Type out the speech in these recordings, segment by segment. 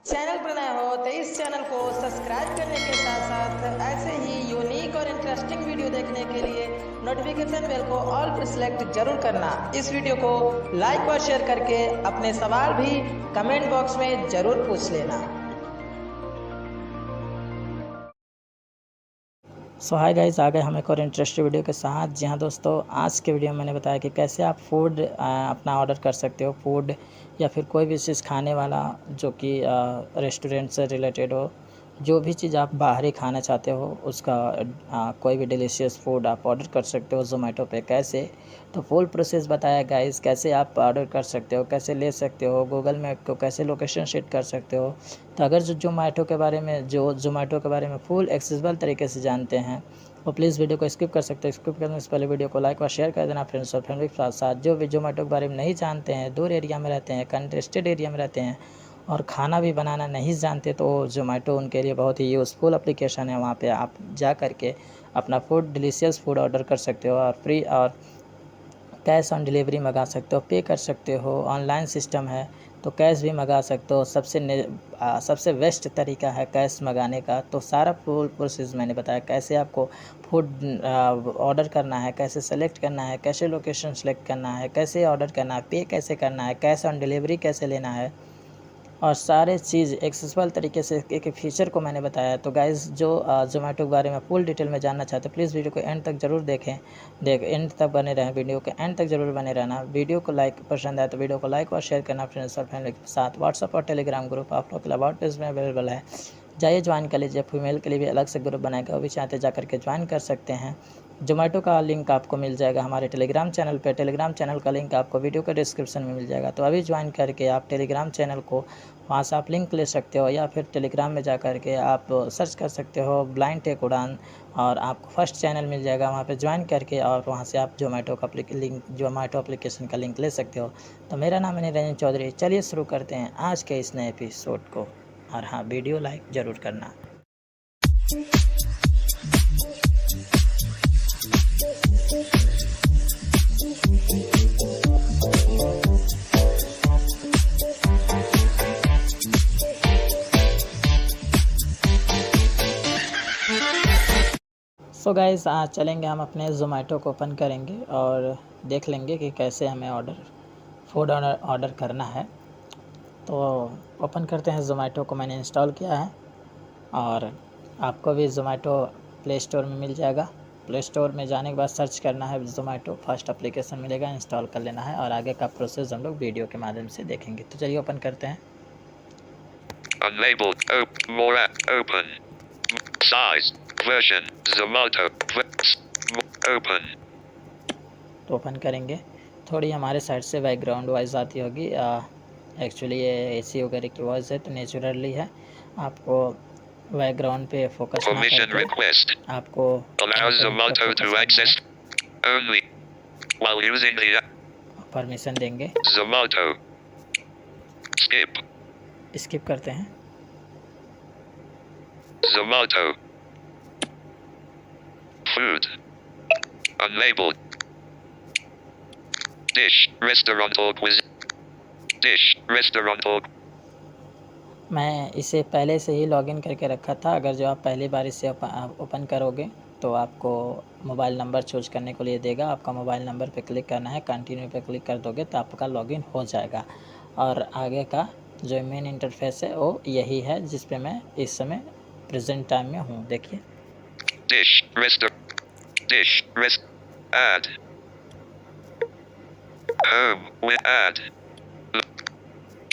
Channel पर नए हो तो इस चैनल को सब्सक्राइब करने के साथ साथ ऐसे ही यूनिक और इंटरेस्टिंग वीडियो देखने के लिए नोटिफिकेशन बेल को ऑल पर सिलेक्ट जरूर करना। इस वीडियो को लाइक और शेयर करके अपने सवाल भी कमेंट बॉक्स में जरूर पूछ लेना। सो हाय गाइस, आ गए हम एक और इंटरेस्टिंग वीडियो के साथ। जी हाँ दोस्तों, आज के वीडियो में मैंने बताया कि कैसे आप फूड अपना ऑर्डर कर सकते हो। फूड या फिर कोई भी चीज़ खाने वाला जो कि रेस्टोरेंट से रिलेटेड हो, जो भी चीज़ आप बाहरी खाना चाहते हो उसका कोई भी डिलीशियस फूड आप ऑर्डर कर सकते हो ज़ोमैटो पे। कैसे, तो फुल प्रोसेस बताया गाइस, कैसे आप ऑर्डर कर सकते हो, कैसे ले सकते हो, गूगल मैप को कैसे लोकेशन सेट कर सकते हो। तो अगर जो ज़ोमैटो के बारे में फुल एक्सेसिबल तरीके से जानते हैं वो प्लीज़ वीडियो को स्किप कर सकते हो। स्किप करने से पहले वीडियो को लाइक और शेयर कर देना फ्रेंड्स और फैमिली के साथ साथ। जो भी ज़ोमैटो के बारे में नहीं जानते हैं, दूर एरिया में रहते हैं, कंटेस्टेड एरिया में रहते हैं और खाना भी बनाना नहीं जानते, तो ज़ोमैटो उनके लिए बहुत ही यूज़फुल एप्लीकेशन है। वहाँ पे आप जा कर के अपना फूड डिलीशियस फूड ऑर्डर कर सकते हो और फ्री और कैश ऑन डिलीवरी मंगा सकते हो, पे कर सकते हो, ऑनलाइन सिस्टम है तो कैश भी मंगा सकते हो। सबसे बेस्ट तरीका है कैश मंगाने का। तो सारा फुल प्रोसेस मैंने बताया, कैसे आपको फूड ऑर्डर करना है, कैसे सेलेक्ट करना है, कैसे लोकेशन सेलेक्ट करना है, कैसे ऑर्डर करना है, पे कैसे करना है, कैश ऑन डिलीवरी कैसे लेना है, और सारे चीज़ एक्सेसिबल तरीके से एक एक फीचर को मैंने बताया। तो गाइज़, जो ज़ोमैटो के बारे में फुल डिटेल में जानना चाहते हैं प्लीज़ वीडियो को एंड तक ज़रूर देखें। एंड तक बने रहें, वीडियो के एंड तक ज़रूर बने रहना। वीडियो को लाइक पसंद आए तो वीडियो को लाइक और शेयर करना फ्रेंड्स और फैमिली के साथ। व्हाट्सअप और टेलीग्राम ग्रुप आप लोग के अबाउट पेज में अवेलेबल है, जाइए ज्वाइन कर लीजिए। फीमेल के लिए भी अलग से ग्रुप बनाएगा, वो भी चाहते जा करके ज्वाइन कर सकते हैं। ज़ोमैटो का लिंक आपको मिल जाएगा हमारे टेलीग्राम चैनल पे। टेलीग्राम चैनल का लिंक आपको वीडियो के डिस्क्रिप्शन में मिल जाएगा। तो अभी ज्वाइन करके आप टेलीग्राम चैनल को, वहाँ से आप लिंक ले सकते हो, या फिर टेलीग्राम में जा कर के आप सर्च कर सकते हो ब्लाइंड टेक उड़ान, और आपको फर्स्ट चैनल मिल जाएगा। वहाँ पे ज्वाइन करके और वहाँ से आप ज़ोमैटो एप्लीकेशन का लिंक ले सकते हो। तो मेरा नाम है निरंजन चौधरी। चलिए शुरू करते हैं आज के इस नए एपिसोड को। और हाँ, वीडियो लाइक ज़रूर करना। सो गाइस, आज चलेंगे हम अपने ज़ोमैटो को ओपन करेंगे और देख लेंगे कि कैसे हमें फूड ऑर्डर करना है। तो ओपन करते हैं। ज़ोमैटो को मैंने इंस्टॉल किया है और आपको भी ज़ोमैटो प्ले स्टोर में मिल जाएगा। प्ले स्टोर में जाने के बाद सर्च करना है ज़ोमैटो, फर्स्ट एप्लीकेशन मिलेगा, इंस्टॉल कर लेना है और आगे का प्रोसेस हम लोग वीडियो के माध्यम से देखेंगे। तो चलिए ओपन करते हैं। Unlabeled. More open. Size. Version. Zomato. Open. तो ओपन करेंगे। थोड़ी हमारे साइड से बैकग्राउंड वॉइस आती होगी। एक्चुअली ये एसी वगैरह की वॉइस है तो नेचुरली है। आपको बैकग्राउंड पे फोकस ना करके आपको allow Zomato to access only while using the permission देंगे। Zomato. स्किप करते हैं। Zomato. Food. Unlabeled. Dish. Restaurant or cuisine. Dish. Restaurant or. मैं इसे पहले से ही लॉगिन करके रखा था। अगर जो आप पहली बार इसे ओपन करोगे तो आपको मोबाइल नंबर चूज करने को लिए देगा। आपका मोबाइल नंबर पे क्लिक करना है, कंटिन्यू पे क्लिक कर दोगे तो आपका लॉगिन हो जाएगा। और आगे का जो मेन इंटरफेस है वो यही है जिस पे मैं इस समय प्रेजेंट टाइम में हूँ। देखिए, Dish. Add. Home with add.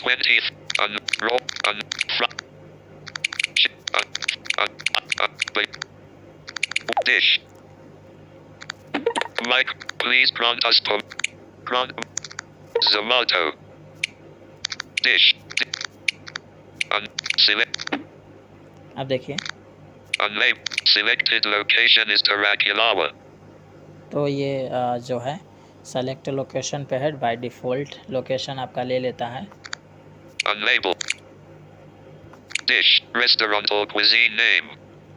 20th. Dish. Mike, please prompt us. Zomato. Dish. Select. अब देखिए, Selected location is Tarakulawa. तो ये जो है सेलेक्ट लोकेशन पे है। बाय डिफ़ॉल्ट लोकेशन आपका ले लेता है। Unlabeled. Dish. Restaurant or cuisine name.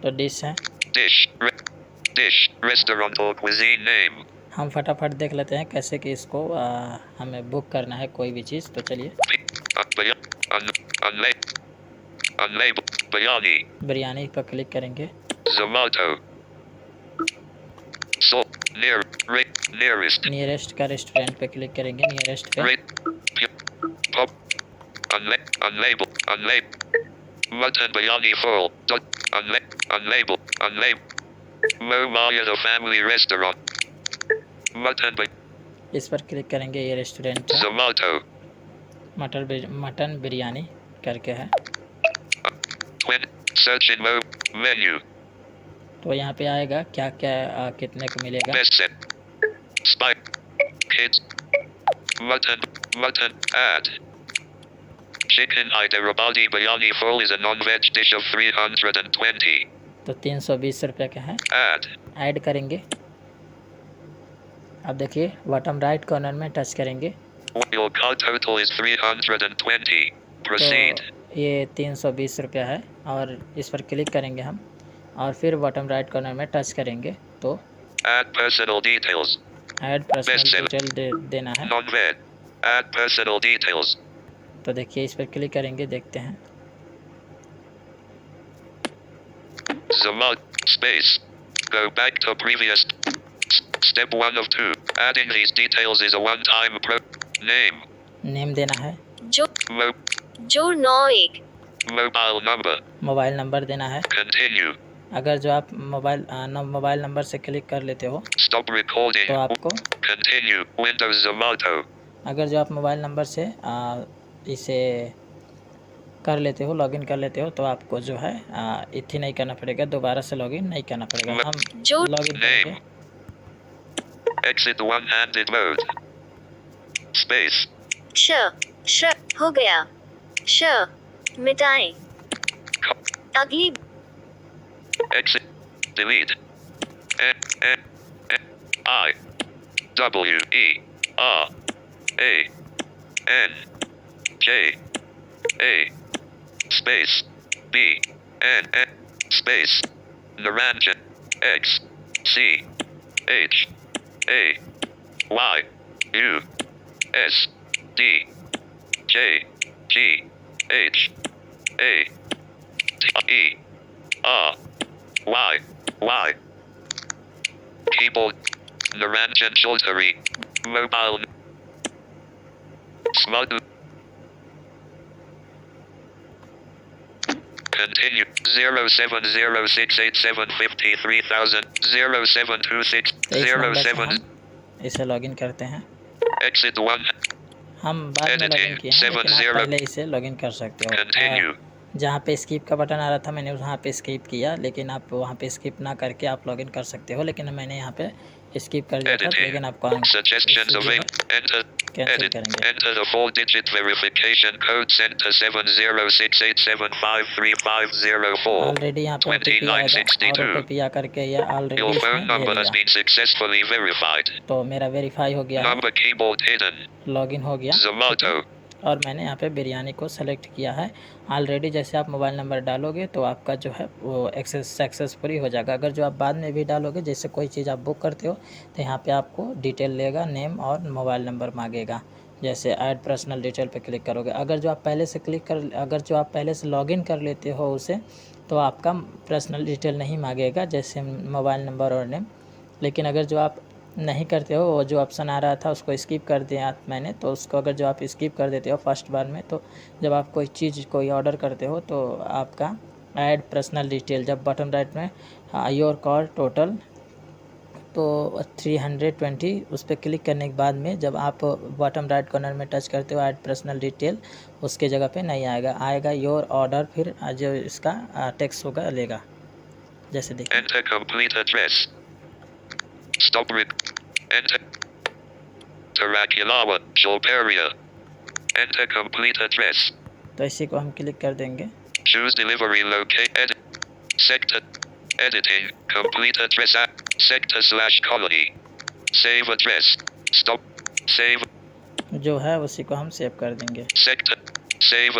तो डिश है। Dish. Restaurant or cuisine name. हम फटाफट देख लेते हैं कैसे कि इसको हमें बुक करना है कोई भी चीज़। तो चलिए, Unlabeled. Biryani. बिरयानी पर क्लिक करेंगे। Zomato. So near. Nearest. Nearest का रेस्टोरेंट पे क्लिक करेंगे, नियरेस्ट पे। Pub. Unlabeled. Mutton biryani full. Unlabeled. Momaya the family restaurant. Mutton इस पर क्लिक करेंगे, ये रेस्टोरेंट है। Zomato. मटन बिरयानी करके है। Search in menu. तो यहाँ पे आएगा क्या क्या कितने को मिलेगा। Best set. Spike. Kids. Mutton. Add. Chicken Hyderabadi biryani full is a non-veg dish of 320. तो 320 रुपये का है। Add. ऐड करेंगे। अब देखिए बॉटम राइट कॉर्नर में टच करेंगे। Your card total is 320. Proceed. तो ये 320 रुपया है और इस पर क्लिक करेंगे हम और फिर बॉटम राइट कॉर्नर में टच करेंगे तो Add personal details. Add personal detail देना है। Non-veg. Add personal details. तो देखिए इस पर क्लिक करेंगे, देखते हैं। Zomato. Space. Go back to previous. Step 1 of 2. Adding these details is a one-time name. Name देना है। जो 91. Mobile number. मोबाइल नंबर देना है। Continue. अगर जो आप मोबाइल नंबर से क्लिक कर लेते हो Stop recording. तो आपको Continue. Windows Zomato. अगर जो आप मोबाइल नंबर से इसे कर लेते हो, लॉगिन कर लेते हो तो आपको जो है इतनी नहीं करना पड़ेगा, दोबारा से लॉगिन नहीं करना पड़ेगा। हम लॉगिन करेंगे। Exit one-handed mode. Space. श हो गया। मिटाएं। अगली। Exit. Delete. I. W. E. R. A. N. J. A. Space. B. N. Space. Naranjan. X. C. H. A. Y. U. S. D. J. G. H. A. T. E. R. Y. Keyboard. Naranjan Chaudhary. Mobile. Smug. Continue. 07068753000 0726 07. इसे login करते हैं। Exit 1. हम बाद में login किए हैं, लेकिन आप पहले इसे लॉगिन कर सकते हो। Continue. जहाँ पे स्किप का बटन आ रहा था मैंने वहाँ पे स्किप किया, लेकिन आप वहाँ पे स्किप ना करके आप लॉगिन कर सकते हो, लेकिन मैंने यहाँ पे स्किप कर दिया था, लेकिन आप Suggestions of enter. Cancel Edit. करेंगे। Enter the 4-digit verification code sent to 7068753504. Already यहाँ पे OTP आएगा और 2962. OTP आ करके ये ऑलरेडी Your phone इसमें number ले has लिया। been successfully verified. तो मेरा वेरीफाई हो गया है, Number keyboard hidden. लॉगिन हो गया Zomato. और मैंने यहाँ पे बिरयानी को सेलेक्ट किया है। ऑलरेडी जैसे आप मोबाइल नंबर डालोगे तो आपका जो है वो सक्सेसफुली हो जाएगा। अगर जो आप बाद में भी डालोगे, जैसे कोई चीज़ आप बुक करते हो तो यहाँ पे आपको डिटेल लेगा, नेम और मोबाइल नंबर मांगेगा। जैसे ऐड पर्सनल डिटेल पे क्लिक करोगे, अगर जो आप पहले से लॉगिन कर लेते हो उसे, तो आपका पर्सनल डिटेल नहीं मांगेगा, जैसे मोबाइल नंबर और नेम। लेकिन अगर जो आप नहीं करते हो, वो जो ऑप्शन आ रहा था उसको स्किप कर दिया मैंने, तो उसको अगर जो आप स्किप कर देते हो फर्स्ट बार में, तो जब आप कोई ऑर्डर करते हो तो आपका ऐड पर्सनल डिटेल, जब बटन राइट में योर कॉल टोटल तो 320 उस पर क्लिक करने के बाद में जब आप बॉटम राइट कॉर्नर में टच करते हो ऐड पर्सनल डिटेल, उसके जगह पे नहीं आएगा योर ऑर्डर, फिर जो इसका टेक्स्ट होगा लेगा। जैसे देखिए Enter complete address. Stop Enter. Tarakulawa, Jolperia. Enter complete address. तो इसी को हम क्लिक कर देंगे। Choose delivery locate. Sector. Editing. Complete address at sector/colony. Save address. Stop. Save. जो है उसी को हम सेव कर देंगे। Sector. Save.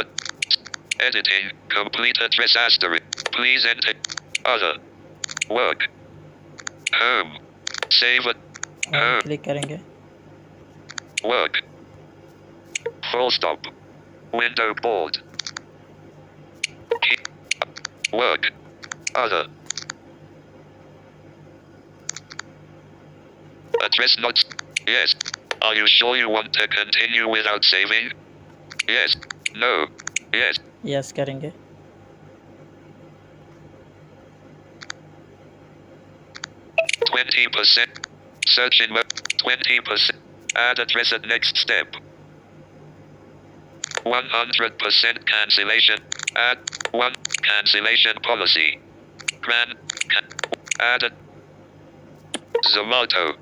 Editing. Complete address asterisk. Please enter. Other. Work. Home. Save. हम क्लिक करेंगे। Work. Full stop. Window board. Work. Other. Address not. Yes. Are you sure you want to continue without saving? Yes. No. Yes. Yes करेंगे. 20%. Search in web. 20%. Add address at next step. 100% cancellation. Add 1 cancellation policy. Add a Zomato.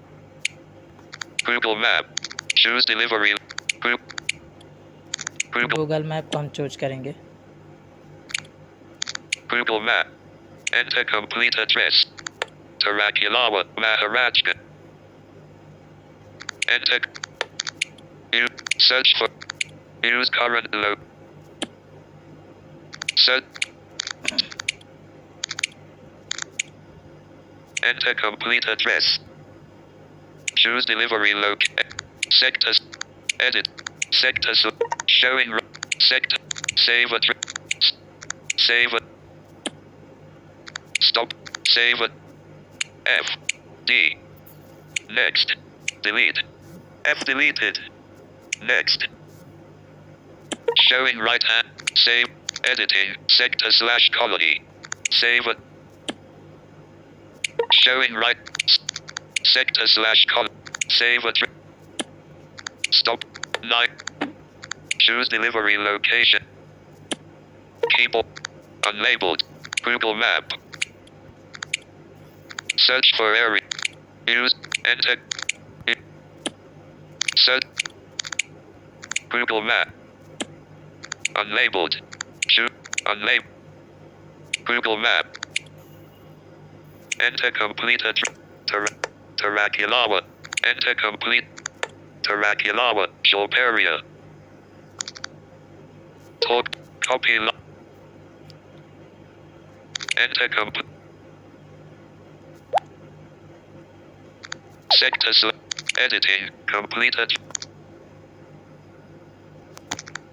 Google Map. Choose delivery. Google Google map को हम choose करेंगे. Google Map. Enter complete address. Tarakulawa, Maharashtra. Enter. Search for. Use current Search. Enter complete address. Choose delivery sectors. Edit. Sectors. Showing. Sector. Save address. Save. Stop. Save. F. D. Next. Delete. F deleted. Next. Showing right hand. Save. Editing. Sector/colony. Save. Showing right. Sector/colony. Save address. Stop. 9. Choose delivery location. Keyboard. Unlabeled. Google Map. Search for area. Use. Enter. Search. Google Map. Unlabeled. Choose. Unlabeled. Google Map. Enter complete address. Tarakulawa. Enter complete. Tarakulawa. Shalperia. Talk. Copy. Enter complete. Sectors. Editing. Completed.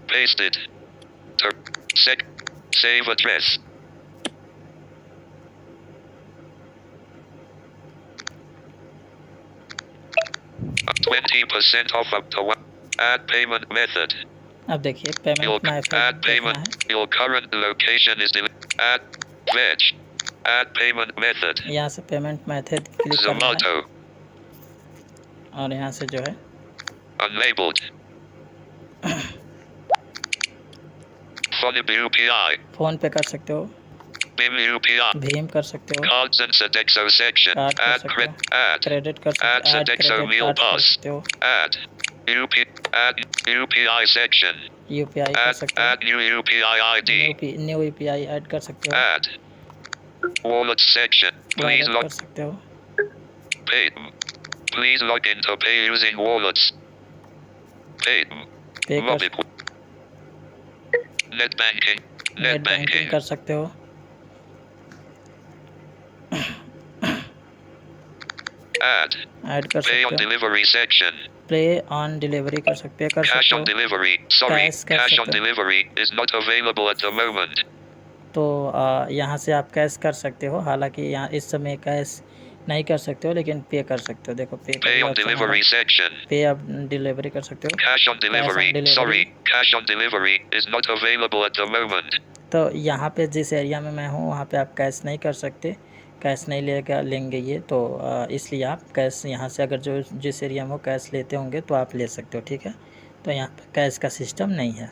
Pasted. Save address. Up 20% off up to 1. Add payment method. अब देखिए payment method. Add payment. Your current location is add veg. Add payment method. यहाँ से payment method click करना है Zomato. और यहाँ से जो है Unlabeled. Phone UPI. फोन पे कर सकते हो, BIM UPI. भीम कर सकते हो, Cards and Sodexo section. Card कर Add सकते हो, add. क्रेडिट कर सकते Add हो, add Sodexo credit meal card कर pass. सकते हो, Add UPI section. यूपीआई कर सकते हो, Add new UPI ID. New UPI add कर सकते हो, Add wallet section. Please wallet कर log सकते हो, pay. Please log in to pay using wallets. Pay. पे कर Net banking. नेट बैंकिंग कर सकते हो, Add. ऐड कर Pay सकते on हो, delivery section. पे ऑन डिलीवरी कर सकते Cash हो. on delivery. Sorry. Cash कर Cash on सकते हो. delivery is not available at the moment. तो यहाँ से आप कैश कर सकते हो, हालांकि यहाँ इस समय कैश नहीं कर सकते हो लेकिन पे कर सकते हो. देखो पे Pay on delivery section. पे आप डिलीवरी कर सकते हो. Cash on delivery. delivery. Sorry. Cash on delivery is not available at the moment. तो यहाँ पे जिस एरिया में मैं हूँ वहाँ पे आप कैश नहीं कर सकते, कैश नहीं लेंगे ये, तो इसलिए आप कैश यहाँ से अगर जो जिस एरिया में हो कैश लेते होंगे तो आप ले सकते हो. ठीक है, तो यहाँ पे कैश का सिस्टम नहीं है.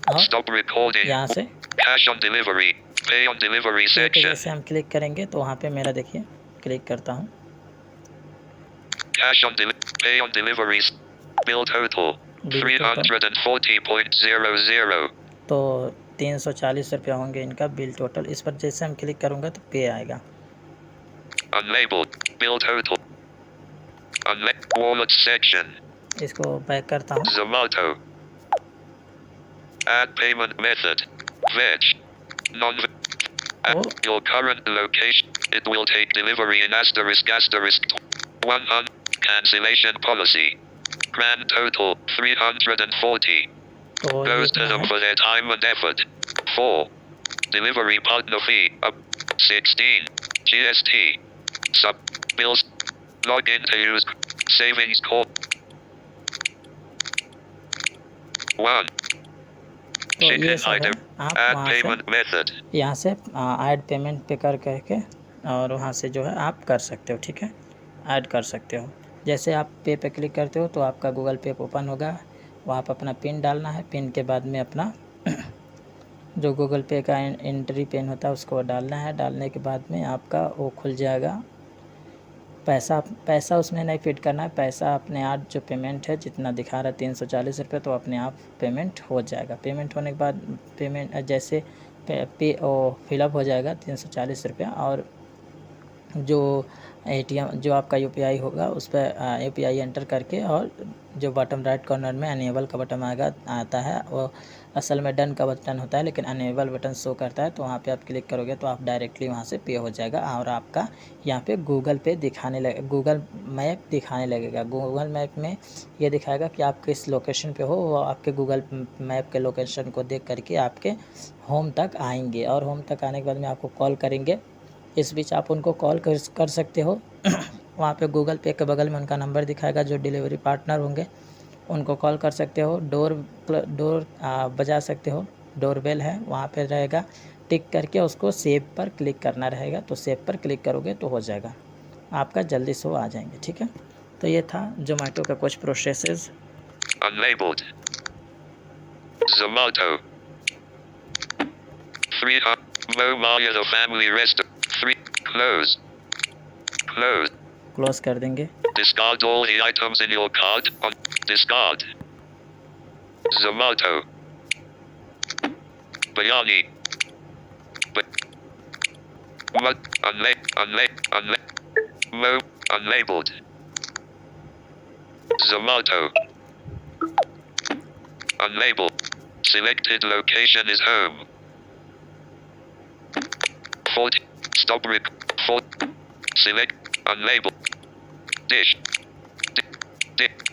और Stop recording. यहाँ से Cash on delivery. Pay on delivery पे section. जैसे हम क्लिक करेंगे तो वहाँ पे मेरा देखिए क्लिक करता हूँ, Cash on pay on deliveries. Bill total. Bill total. 340.00. तो 340 रुपया होंगे इनका बिल टोटल. इस पर जैसे हम क्लिक करूँगा तो पे आएगा. Unlabeled. Bill total. Wallet section. इसको बैक करता हूँ. Zomato. Add payment method. Veg. Non. Oh. Your current location. It will take delivery in asterisk. 100. Cancellation policy. Grand total 340. तो Goes to ये them for their time and effort. 4. Delivery partner fee up 16 GST. Sub bills. Log in to use savings code. 1. तो ये Chicken सब है, item. आप Add वहाँ से payment method. यहाँ से ऐड पेमेंट पे करके और वहाँ से जो है आप कर सकते हो, ठीक है, ऐड कर सकते हो। जैसे आप पे पे क्लिक करते हो तो आपका गूगल पे ओपन होगा, वहाँ पर अपना पिन डालना है, पिन के बाद में अपना जो गूगल पे का एंट्री पिन होता है उसको डालना है, डालने के बाद में आपका वो खुल जाएगा। पैसा उसमें नहीं फिट करना है, पैसा अपने आप जो पेमेंट है जितना दिखा रहा है 340 रुपये, तो अपने आप पेमेंट हो जाएगा। पेमेंट होने के बाद पेमेंट जैसे पे फिलअप हो जाएगा 340 रुपया, और जो ATM जो आपका UPI होगा उस पर UPI एंटर करके, और जो बॉटम राइट कॉर्नर में अनेबल का बटन आता है, वो असल में डन का बटन होता है लेकिन अनेबल बटन शो करता है, तो वहाँ पे आप क्लिक करोगे तो आप डायरेक्टली वहाँ से पे हो जाएगा। और आपका यहाँ पे गूगल पे दिखाने लगे, गूगल मैप दिखाने लगेगा। गूगल मैप में ये दिखाएगा कि आप किस लोकेशन पे हो, वो आपके गूगल मैप के लोकेशन को देख करके आपके होम तक आएंगे, और होम तक आने के बाद में आपको कॉल करेंगे। इस बीच आप उनको कॉल कर सकते हो। वहाँ पे गूगल पे के बगल में उनका नंबर दिखाएगा, जो डिलीवरी पार्टनर होंगे उनको कॉल कर सकते हो। डोर बजा सकते हो, डोरबेल है वहाँ पे रहेगा, टिक करके उसको सेव पर क्लिक करना रहेगा, तो सेव पर क्लिक करोगे तो हो जाएगा, आपका जल्दी से वो आ जाएंगे, ठीक है। तो ये था जोमेटो का कुछ processes. Unlabeled. Zomato. 3. Mobile the family rest. 3. Close. Close. Close कर देंगे। Discard all the items in your cart. On discard. Zomato. Biryani. Unlabeled. Zomato. Unlabeled. Selected location is home. 40. Stop rip. 4. Select. Unlabeled. Dish.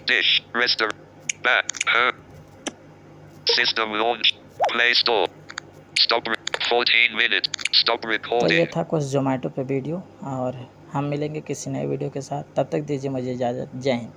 Dish. Restaurant. Back. Home. System launch. Play Store. Stop. 14 minutes. Stop तो recording. ये था कुछ जोमेटो पे video, और हम मिलेंगे किसी नए वीडियो के साथ। तब तक दीजिए मुझे इजाज़त। जय हिंद।